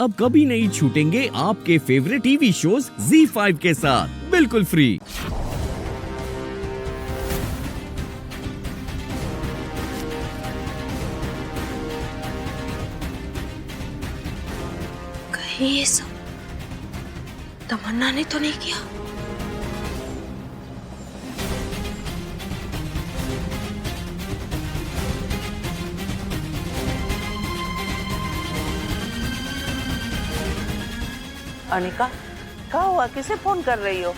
अब कभी नहीं छूटेंगे आपके फेवरेट टीवी शोज ZEE5 के साथ बिल्कुल फ्री। कहीं ये सब तमन्ना ने तो नहीं किया? अनिका, क्या हुआ? किसे फोन कर रही हो?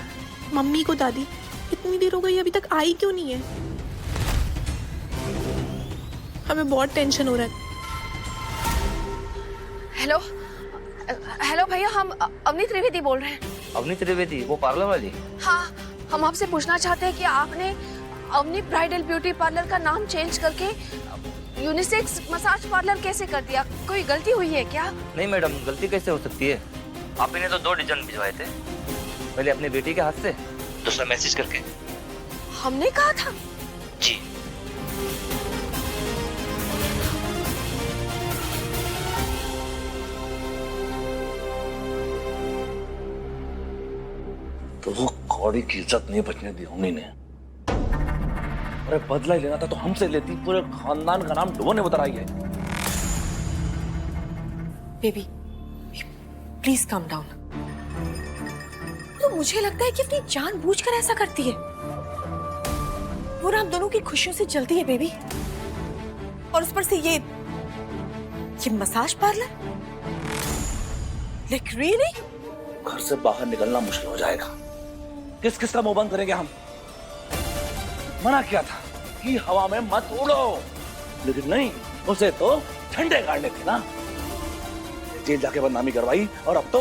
मम्मी को। दादी, इतनी देर हो गई अभी तक आई क्यों नहीं है? हमें बहुत टेंशन हो रहा है। हेलो हेलो भैया, हम अवनी त्रिवेदी बोल रहे हैं। अवनी त्रिवेदी, वो पार्लर वाली? हाँ, हम आपसे पूछना चाहते हैं कि आपने अवनी ब्राइडल ब्यूटी पार्लर का नाम चेंज करके यूनिसेक्स मसाज पार्लर कैसे कर दिया? कोई गलती हुई है क्या? नहीं मैडम, गलती कैसे हो सकती है? आप ही ने तो 2 डिजाइन भिजवाए थे, पहले अपनी बेटी के हाथ से, दूसरा मैसेज करके। हमने कहा था जी। तो वो कौड़ी की इज्जत नहीं बचने दी उन्हीं ने। अरे बदला ही लेना था तो हमसे लेती, पूरे खानदान का नाम डुबोने उतर आई है। Baby, please calm down. तो मुझे लगता है कि अपनी जानबूझकर ऐसा करती है। वो हम दोनों की खुशियों से जलती है बेबी, और उस पर से ये मसाज पार्लर। Like really? घर से बाहर निकलना मुश्किल हो जाएगा। किस किस का मुंह बंद करेंगे हम? मना किया था कि हवा में मत उड़ो, लेकिन नहीं, उसे तो झंडे गाड़ने थे ना। जेल जाके बदनामी करवाई, और अब तो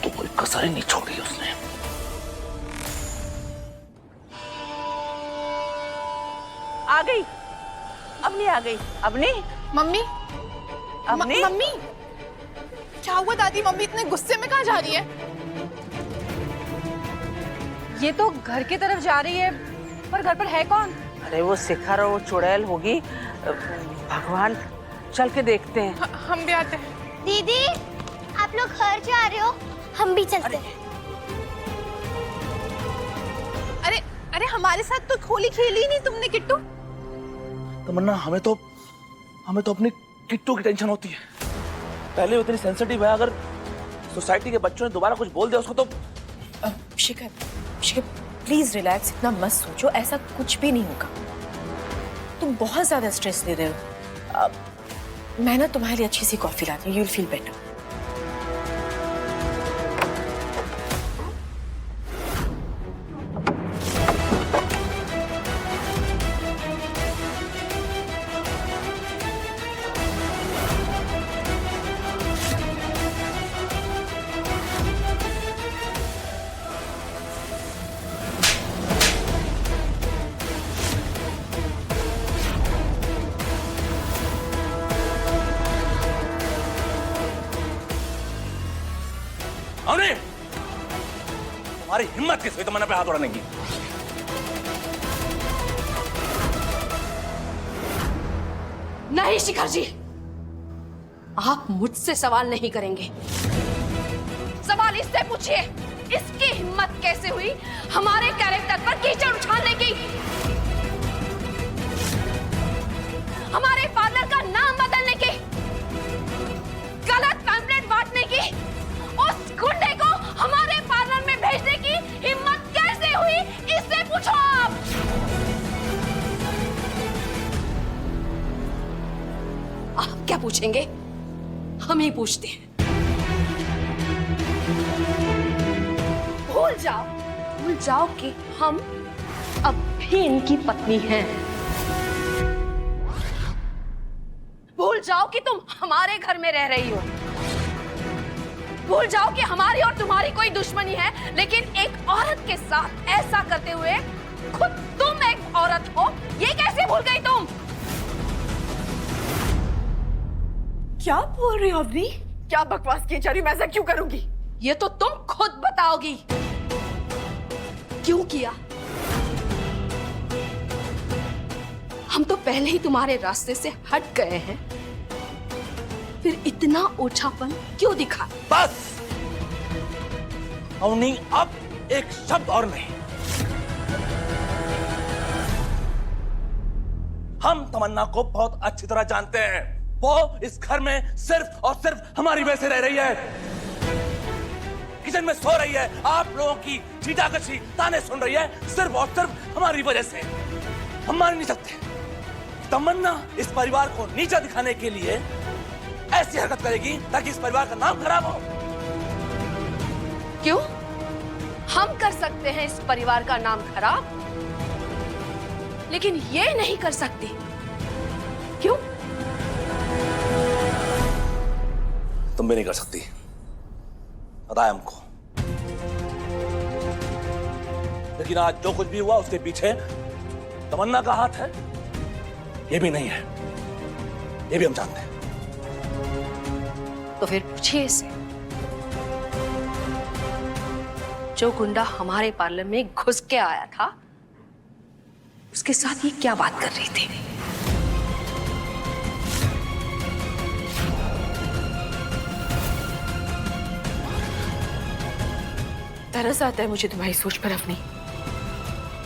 कोई कसर ही नहीं छोड़ी उसने। आ गई, अवनी आ गई। अवनी, मम्मी, अवनी, मम्मी क्या हुआ? दादी, मम्मी इतने गुस्से में कहाँ जा रही है? ये तो घर की तरफ जा रही है, पर घर पर है कौन? अरे वो शिखर और वो चुड़ैल होगी। भगवान, चल के देखते हैं। हम भी आते हैं। दीदी, आप लोग घर जा रहे हो? हम भी चलते हैं। अरे अरे, हमारे साथ तो होली खेली ही नहीं तुमने किट्टू। तमन्ना, हमें तो अपनी किट्टू की टेंशन होती है। पहले वो इतनी सेंसिटिव है, अगर सोसाइटी के बच्चों ने दोबारा कुछ बोल दिया उसको तो। शिखर, प्लीज रिलैक्स, इतना मत सोचो, ऐसा कुछ भी नहीं होगा। तुम बहुत ज्यादा स्ट्रेस ले रहे हो। मैं ना तुम्हारे लिए अच्छी सी कॉफी लाती हूँ, you will feel better. Avani, तुम्हारी हिम्मत किस हुई तमन्ना पे हाथ उड़ाने की? नहीं शिखर जी, आप मुझसे सवाल नहीं करेंगे। सवाल इससे पूछिए, इसकी हिम्मत कैसे हुई हमारे कैरेक्टर पर कीचड़ उछालने की, हमारे फादर का नाम बदलने की, गलत पैम्फलेट बांटने की, उस गुंडे को हमारे पार्लर में भेजने की हिम्मत कैसे हुई, इससे पूछो आप। आप क्या पूछेंगे? हम ही पूछते हैं। भूल जाओ कि हम अब भी इनकी पत्नी हैं। भूल जाओ कि तुम हमारे घर में रह रही हो। भूल जाओ कि हमारी और तुम्हारी कोई दुश्मनी है, लेकिन एक औरत के साथ ऐसा करते हुए खुद तुम एक औरत हो, ये कैसे भूल गई तुम? क्या बोल रही हो अवनी? क्या बकवास की जा रही, मैं ऐसा क्यों करूंगी? ये तो तुम खुद बताओगी। क्यों किया? हम तो पहले ही तुम्हारे रास्ते से हट गए हैं, फिर इतना ओछापन क्यों दिखा? बस अवनी, अब एक शब्द और नहीं। हम तमन्ना को बहुत अच्छी तरह जानते हैं। वो इस घर में सिर्फ और सिर्फ हमारी वजह से रह रही है, किचन में सो रही है, आप लोगों की चीटाकशी ताने सुन रही है, सिर्फ और सिर्फ हमारी वजह से। हम मान नहीं सकते तमन्ना इस परिवार को नीचा दिखाने के लिए ऐसी हरकत करेगी ताकि इस परिवार का नाम खराब हो। क्यों? हम कर सकते हैं इस परिवार का नाम खराब, लेकिन ये नहीं कर सकती। क्यों? तुम भी नहीं कर सकती, पता है हमको। लेकिन आज जो कुछ भी हुआ उसके पीछे तमन्ना का हाथ है, ये भी नहीं है, ये भी हम जानते हैं। तो फिर पूछिए इसे, जो गुंडा हमारे पार्लर में घुस के आया था, उसके साथ ये क्या बात कर रही थी? तरस आता है मुझे तुम्हारी सोच पर अवनी।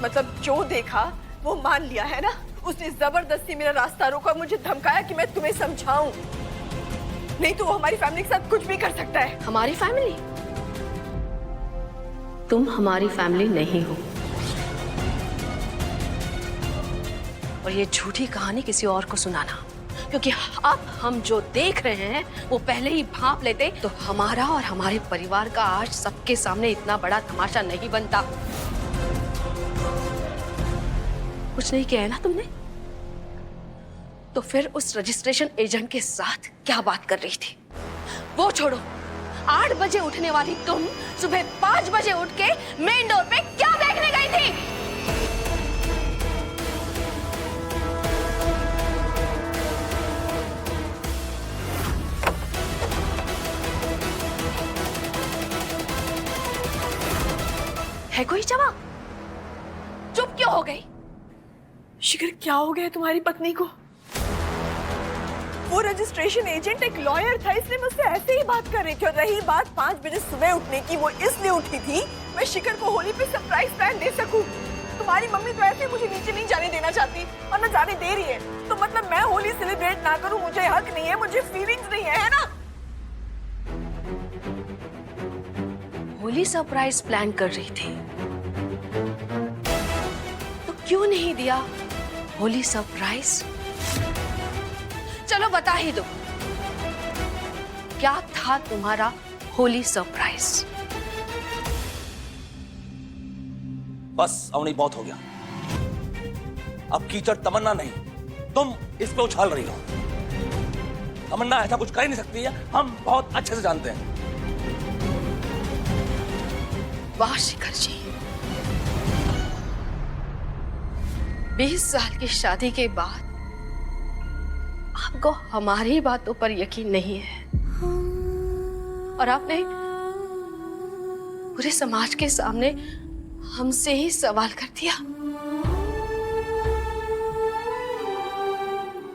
मतलब जो देखा वो मान लिया है ना। उसने जबरदस्ती मेरा रास्ता रोका, मुझे धमकाया कि मैं तुम्हें समझाऊं, नहीं तो वो हमारी फैमिली के साथ कुछ भी कर सकता है। हमारी फैमिली? तुम हमारी फैमिली नहीं हो, और ये झूठी कहानी किसी और को सुनाना, क्योंकि अब हम जो देख रहे हैं वो पहले ही भांप लेते तो हमारा और हमारे परिवार का आज सबके सामने इतना बड़ा तमाशा नहीं बनता। कुछ नहीं किया है ना तुमने? तो फिर उस रजिस्ट्रेशन एजेंट के साथ क्या बात कर रही थी? वो छोड़ो, 8 बजे उठने वाली तुम सुबह 5 बजे उठ के मेन डोर पे क्या देखने गई थी? है कोई जवाब? चुप क्यों हो गई? शिखर, क्या हो गया तुम्हारी पत्नी को? वो रजिस्ट्रेशन एजेंट एक लॉयर था, इसलिए मुझसे ऐसे ही बात कर रही थी। और रही बात 5 बजे सुबह उठने की, वो इसलिए उठी थी मैं शिखर को होली पे सरप्राइज प्लान दे सकूं। तुम्हारी मम्मी तो ऐसे मुझे नीचे नहीं जाने देना चाहती, और न जाने दे रही है। तो मतलब मैं होली सेलिब्रेट ना करूं, मुझे हक नहीं है, मुझे फीलिंग्स नहीं है ना? होली सरप्राइज प्लान कर रही थी तो क्यों नहीं दिया होली सरप्राइज? चलो बता ही दो, क्या था तुम्हारा होली सरप्राइज? बस अवनी, बहुत हो गया। अब कीचड़ तमन्ना नहीं, तुम इस पे उछाल रही हो। तमन्ना ऐसा कुछ कर ही नहीं सकती है, हम बहुत अच्छे से जानते हैं। वाह शिखर जी, 20 साल की शादी के बाद आपको हमारी बातों पर यकीन नहीं है, और आपने पूरे समाज के सामने हमसे ही सवाल कर दिया,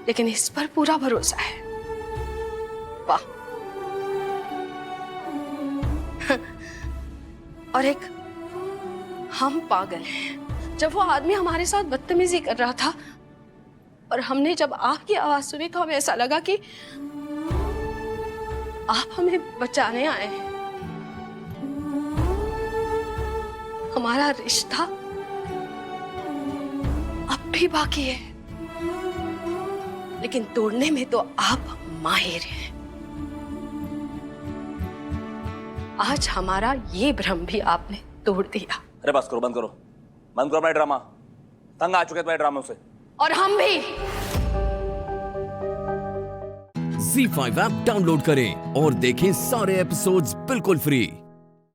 लेकिन इस पर पूरा भरोसा है। वाह। और एक हम पागल हैं। जब वो आदमी हमारे साथ बदतमीजी कर रहा था और हमने जब आपकी आवाज सुनी तो हमें ऐसा लगा कि आप हमें बचाने आए हैं। हमारा रिश्ता अब भी बाकी है, लेकिन तोड़ने में तो आप माहिर हैं। आज हमारा ये भ्रम भी आपने तोड़ दिया। अरे बस करो, बंद करो, बंद करो अपना ड्रामा। तंग आ चुके तुम्हारे ड्रामों से। और हम भी। ZEE5 ऐप डाउनलोड करें और देखें सारे एपिसोड्स बिल्कुल फ्री।